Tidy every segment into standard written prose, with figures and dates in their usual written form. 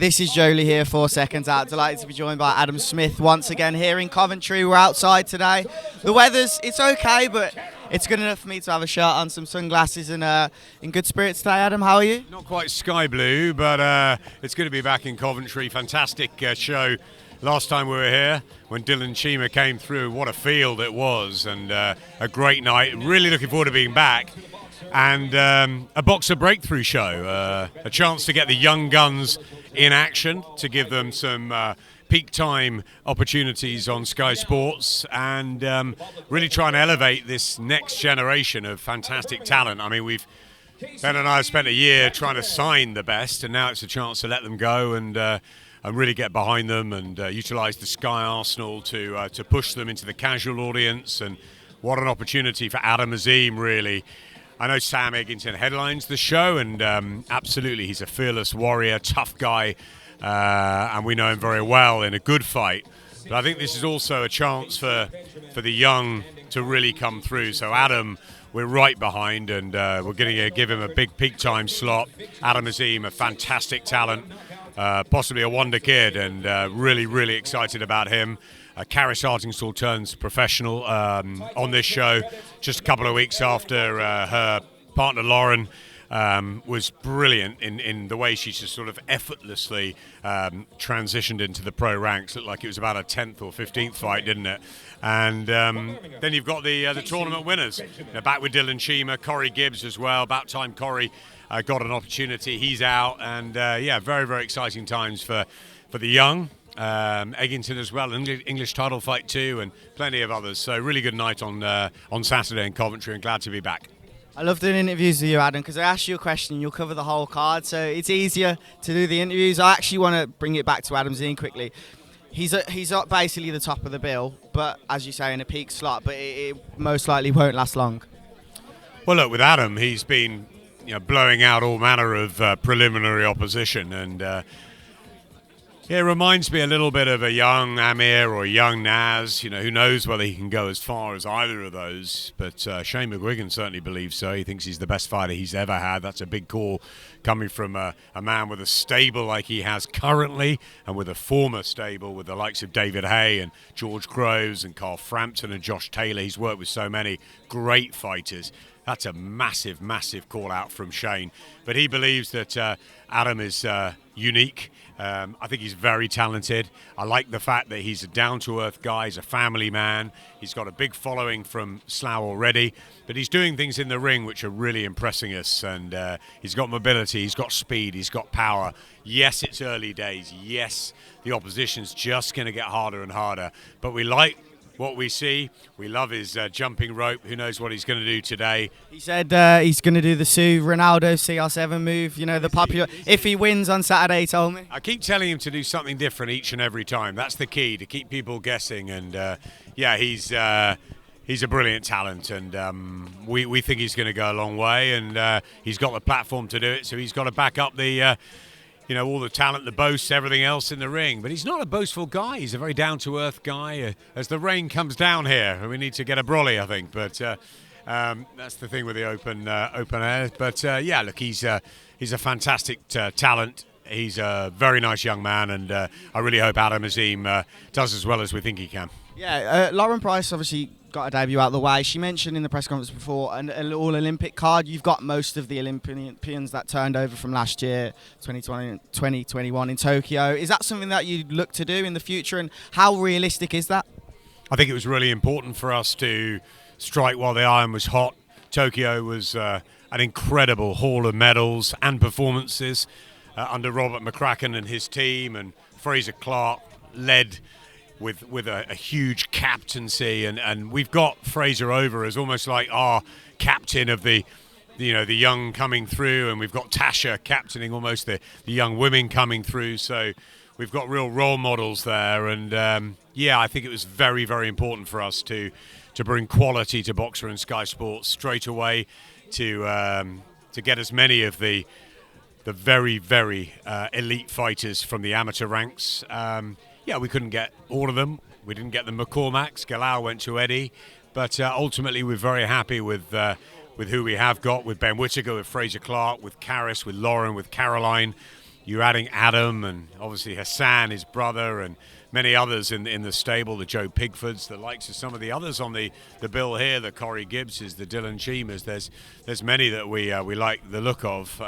This is Joe Leigh here for Seconds Out. Delighted to be joined by Adam Smith once again here in Coventry. We're outside today. The weather's, it's okay, but it's good enough for me to have a shirt on, some sunglasses, and in good spirits today. Adam, how are you? Not quite sky blue, but it's good to be back in Coventry. Fantastic show last time we were here when Dylan Chima came through. What a field it was, and a great night. Really looking forward to being back. And a boxer breakthrough show, a chance to get the young guns in action, to give them some peak time opportunities on Sky Sports, and really try and elevate this next generation of fantastic talent. I mean, Ben and I have spent a year trying to sign the best, and now it's a chance to let them go and really get behind them and utilise the Sky Arsenal to push them into the casual audience. And what an opportunity for Adam Azim, really. I know Sam Eggington headlines the show, and absolutely he's a fearless warrior, tough guy, and we know him very well in a good fight. But I think this is also a chance for the young to really come through. So Adam, we're right behind, and we're going to give him a big peak time slot. Adam Azim, a fantastic talent, possibly a wonder kid, and really, really excited about him. Karis Artingstall turns professional on this show just a couple of weeks after her partner Lauren was brilliant in the way she just sort of effortlessly transitioned into the pro ranks. Looked like it was about a 10th or 15th fight, didn't it? And then you've got the tournament winners. Back with Dylan Chima, Corey Gibbs as well. About time Corey got an opportunity. He's out, and yeah, very, very exciting times for the young. Eggington as well, English title fight too, and plenty of others. So really good night on Saturday in Coventry, and glad to be back. I love doing interviews with you, Adam, because I ask you a question and you'll cover the whole card, so it's easier to do the interviews. I actually want to bring it back to Adam Zine quickly. He's at basically the top of the bill, but as you say, in a peak slot, but it most likely won't last long. Well, look, with Adam, he's been blowing out all manner of preliminary opposition, and yeah, it reminds me a little bit of a young Amir or a young Naz. Who knows whether he can go as far as either of those. But Shane McGuigan certainly believes so. He thinks he's the best fighter he's ever had. That's a big call coming from a man with a stable like he has currently, and with a former stable with the likes of David Hay and George Groves and Carl Frampton and Josh Taylor. He's worked with so many great fighters. That's a massive, massive call out from Shane. But he believes that Adam is unique. I think he's very talented. I like the fact that he's a down-to-earth guy. He's a family man. He's got a big following from Slough already. But he's doing things in the ring which are really impressing us. And he's got mobility. He's got speed. He's got power. Yes, it's early days. Yes, the opposition's just going to get harder and harder. But we like what we see. We love his jumping rope. Who knows what he's going to do today? He said he's going to do the Ronaldo CR7 move, the popular. If he wins on Saturday, he told me. I keep telling him to do something different each and every time. That's the key, to keep people guessing. And yeah, he's a brilliant talent, and we think he's going to go a long way, and he's got the platform to do it, so he's got to back up the all the talent, the boasts, everything else in the ring. But he's not a boastful guy. He's a very down-to-earth guy. As the rain comes down here, we need to get a brolly, I think. But that's the thing with the open air. But yeah, look, he's a fantastic talent. He's a very nice young man, and I really hope Adam Azim does as well as we think he can. Yeah, Lauren Price obviously got a debut out of the way. She mentioned in the press conference before an all-Olympic card. You've got most of the Olympians that turned over from last year, 2020, 2021 in Tokyo. Is that something that you look to do in the future, and how realistic is that? I think it was really important for us to strike while the iron was hot. Tokyo was an incredible haul of medals and performances under Robert McCracken and his team, and Fraser Clark led with a huge captaincy, and we've got Fraser over as almost like our captain of the young coming through, and we've got Tasha captaining almost the young women coming through. So we've got real role models there, and yeah, I think it was very, very important for us to bring quality to Boxer and Sky Sports straight away, to get as many of the very, very elite fighters from the amateur ranks. Yeah, we couldn't get all of them. We didn't get the McCormacks. Galal went to Eddie. But ultimately, we're very happy with who we have got, with Ben Whittaker, with Fraser Clark, with Karis, with Lauren, with Caroline. you're adding Adam and obviously Hassan, his brother, and many others in the stable, the Joe Pigfords, the likes of some of the others on the bill here, the Corey Gibbses, the Dylan Cheemers. There's many that we like the look of.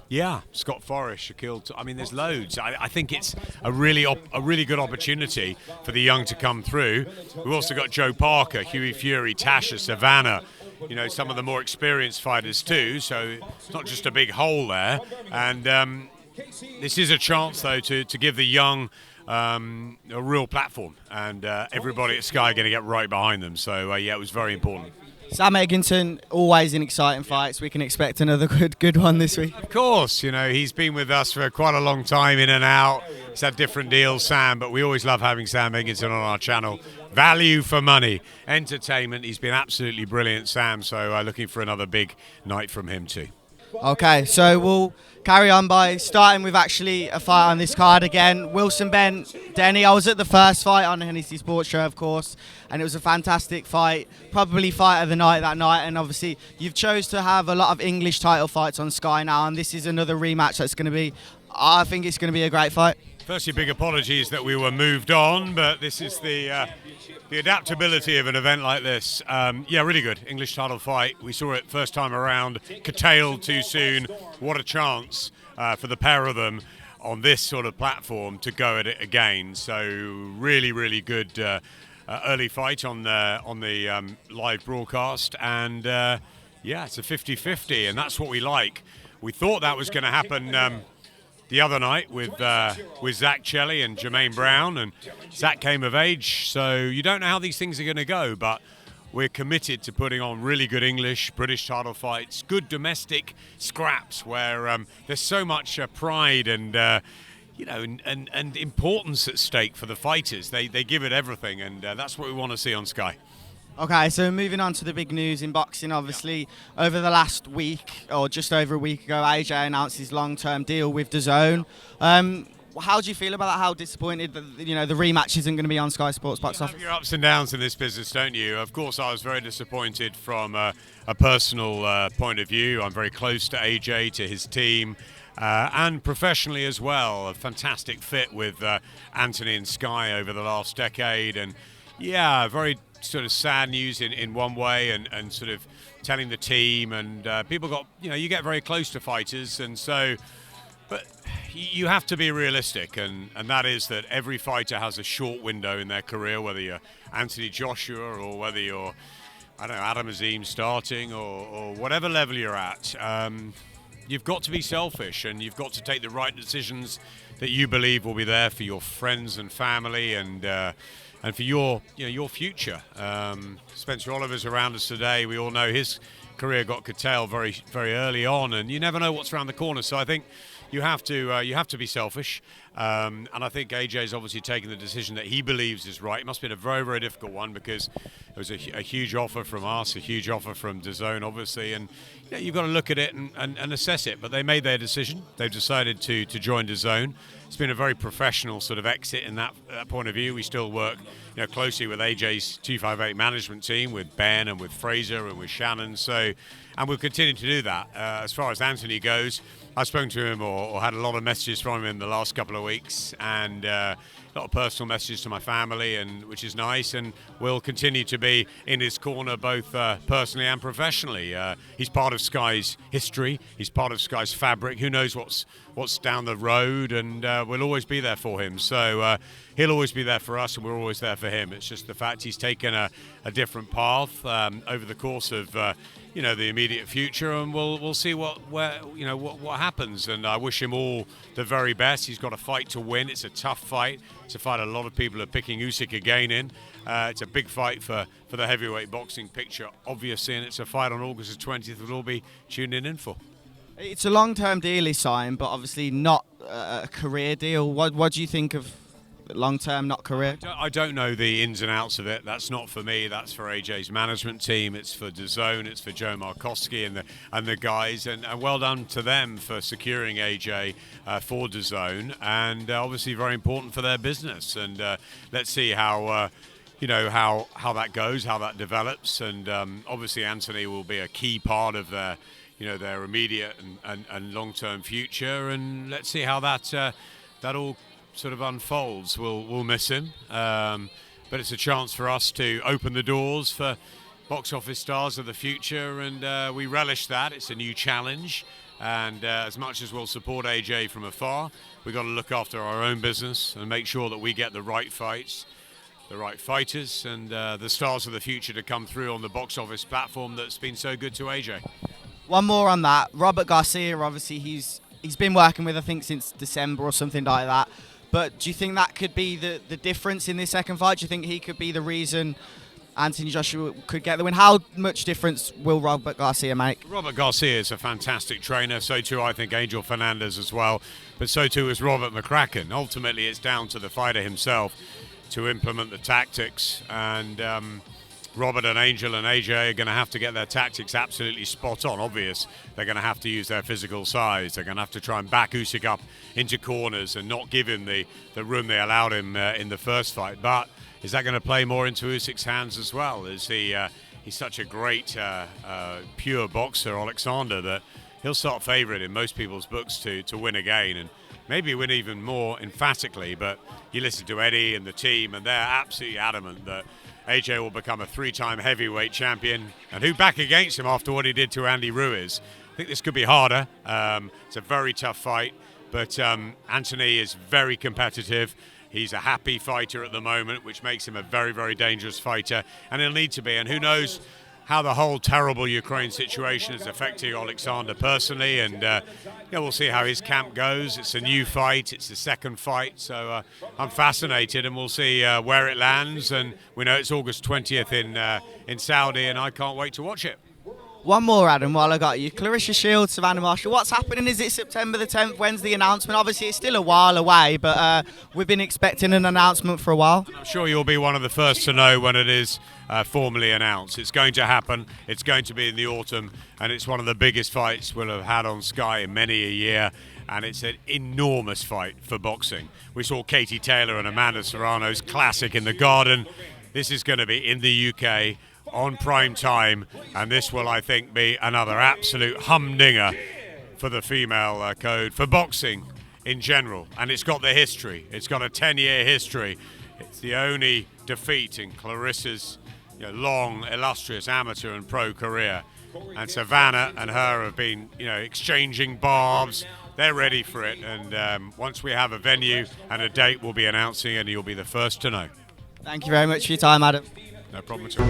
Yeah, Scott Forrest, Shaquille. I mean, there's loads. I think it's a really good opportunity for the young to come through. We've also got Joe Parker, Huey Fury, Tasha, Savannah. You know, some of the more experienced fighters too. So it's not just a big hole there. And this is a chance though to give the young a real platform, and everybody at Sky are going to get right behind them. So yeah, it was very important. Sam Eggington, always in exciting fights. We can expect another good one this week. Of course, you know, he's been with us for quite a long time, in and out. He's had different deals, Sam, but we always love having Sam Eggington on our channel. Value for money, entertainment. He's been absolutely brilliant, Sam, so looking for another big night from him too. Okay, so we'll carry on by starting with actually a fight on this card again. Wilson Ben Denny. I was at the first fight on Hennessy Sports Show, of course, and it was a fantastic fight. Probably fight of the night that night, and obviously you've chose to have a lot of English title fights on Sky now, and this is another rematch that's going to be, I think it's going to be a great fight. Firstly, big apologies that we were moved on, but this is the adaptability of an event like this. Yeah, really good English title fight. We saw it first time around, curtailed too soon. What a chance for the pair of them on this sort of platform to go at it again. So really good early fight on the live broadcast, and yeah, it's a 50-50, and that's what we like. We thought that was going to happen the other night with Zach Chelly and Jermaine Brown, and Zach came of age, so you don't know how these things are going to go, but we're committed to putting on really good English, British title fights, good domestic scraps where there's so much pride and you know, and importance at stake for the fighters. They give it everything, and that's what we want to see on Sky. Okay, so moving on to the big news in boxing, obviously, over the last week, or just over a week ago, AJ announced his long-term deal with DAZN. How do you feel about that? How disappointed that, you know, the rematch isn't going to be on Sky Sports Box Office? You have your ups and downs in this business, don't you? Of course, I was very disappointed from a personal point of view. I'm very close to AJ, to his team, and professionally as well. A fantastic fit with Anthony and Sky over the last decade, and yeah, very sort of sad news in one way, and sort of telling the team, and people got, you know, you get very close to fighters, and so, but you have to be realistic, and that is that every fighter has a short window in their career, whether you're Anthony Joshua or whether you're, I don't know, Adam Azim starting or whatever level you're at. You've got to be selfish, and you've got to take the right decisions that you believe will be there for your friends and family, and for your, you know, your future. Spencer Oliver's around us today. We all know his career got curtailed very early on, and you never know what's around the corner. So I think you have to be selfish. And I think AJ's obviously taken the decision that he believes is right. It must have been a very difficult one, because it was a huge offer from us, a huge offer from DAZN, obviously, and you know, you've got to look at it and assess it. But they made their decision. They've decided to join DAZN. It's been a very professional sort of exit in that point of view. We still work, you know, closely with AJ's 258 management team, with Ben and with Fraser and with Shannon. So, and we'll continue to do that. As far as Anthony goes, I've spoken to him or had a lot of messages from him in the last couple of weeks, and a lot of personal messages to my family, and which is nice, and we'll continue to be in his corner both personally and professionally. He's part of Sky's history, he's part of Sky's fabric. Who knows what's down the road, and we'll always be there for him. So he'll always be there for us, and we're always there for him. It's just the fact he's taken a different path over the course of you know, the immediate future, and we'll see what happens. And I wish him all the very best. He's got a fight to win. It's a tough fight. It's a fight a lot of people are picking Usyk again in. It's a big fight for the heavyweight boxing picture, obviously, and it's a fight on August the 20th we'll all be tuning in for. It's a long-term deal he's signed, but obviously not a career deal. What do you think of long-term, not career? I don't know the ins and outs of it. That's not for me. That's for AJ's management team. It's for DAZN. It's for Joe Markowski and the guys. And well done to them for securing AJ for DAZN. And obviously very important for their business. And let's see how how that goes, how that develops. And obviously Anthony will be a key part of their their immediate and long-term future, and let's see how that all sort of unfolds. We'll miss him, but it's a chance for us to open the doors for box office stars of the future, and we relish that. It's a new challenge, and as much as we'll support AJ from afar, we've got to look after our own business and make sure that we get the right fights, the right fighters, and the stars of the future to come through on the box office platform that's been so good to AJ. One more on that. Robert Garcia, obviously, he's been working with, I think, since December or something like that. But do you think that could be the difference in this second fight? Do you think he could be the reason Anthony Joshua could get the win? How much difference will Robert Garcia make? Robert Garcia is a fantastic trainer. So too, I think, Angel Fernandez as well. But so too is Robert McCracken. Ultimately, it's down to the fighter himself to implement the tactics. And Robert and Angel and AJ are going to have to get their tactics absolutely spot on. Obvious, they're going to have to use their physical size. They're going to have to try and back Usyk up into corners and not give him the room they allowed him in the first fight. But is that going to play more into Usyk's hands as well? Is he's such a great pure boxer, Alexander, that he'll start favourite in most people's books to win again, and maybe win even more emphatically. But you listen to Eddie and the team, and they're absolutely adamant that AJ will become a 3-time heavyweight champion, and who back against him after what he did to Andy Ruiz? I think this could be harder. It's a very tough fight, but Anthony is very competitive. He's a happy fighter at the moment, which makes him a very, very dangerous fighter, and he'll need to be. And who knows how the whole terrible Ukraine situation is affecting Alexander personally, and we'll see how his camp goes. It's a new fight, it's the second fight, so I'm fascinated, and we'll see where it lands. And we know it's August 20th in Saudi, and I can't wait to watch it. One more, Adam, while I got you. Clarissa Shields, Savannah Marshall. What's happening? Is it September the 10th? When's the announcement? Obviously, it's still a while away, but we've been expecting an announcement for a while. I'm sure you'll be one of the first to know when it is formally announced. It's going to happen. It's going to be in the autumn, and it's one of the biggest fights we'll have had on Sky in many a year, and it's an enormous fight for boxing. We saw Katie Taylor and Amanda Serrano's classic in the Garden. This is going to be in the UK on prime time, and this will, I think, be another absolute humdinger for the female code, for boxing in general. And it's got the history. It's got a 10-year history. It's the only defeat in Clarissa's long, illustrious amateur and pro career. And Savannah and her have been, exchanging barbs. They're ready for it. And once we have a venue and a date, we'll be announcing, and you'll be the first to know. Thank you very much for your time, Adam. No problem at all.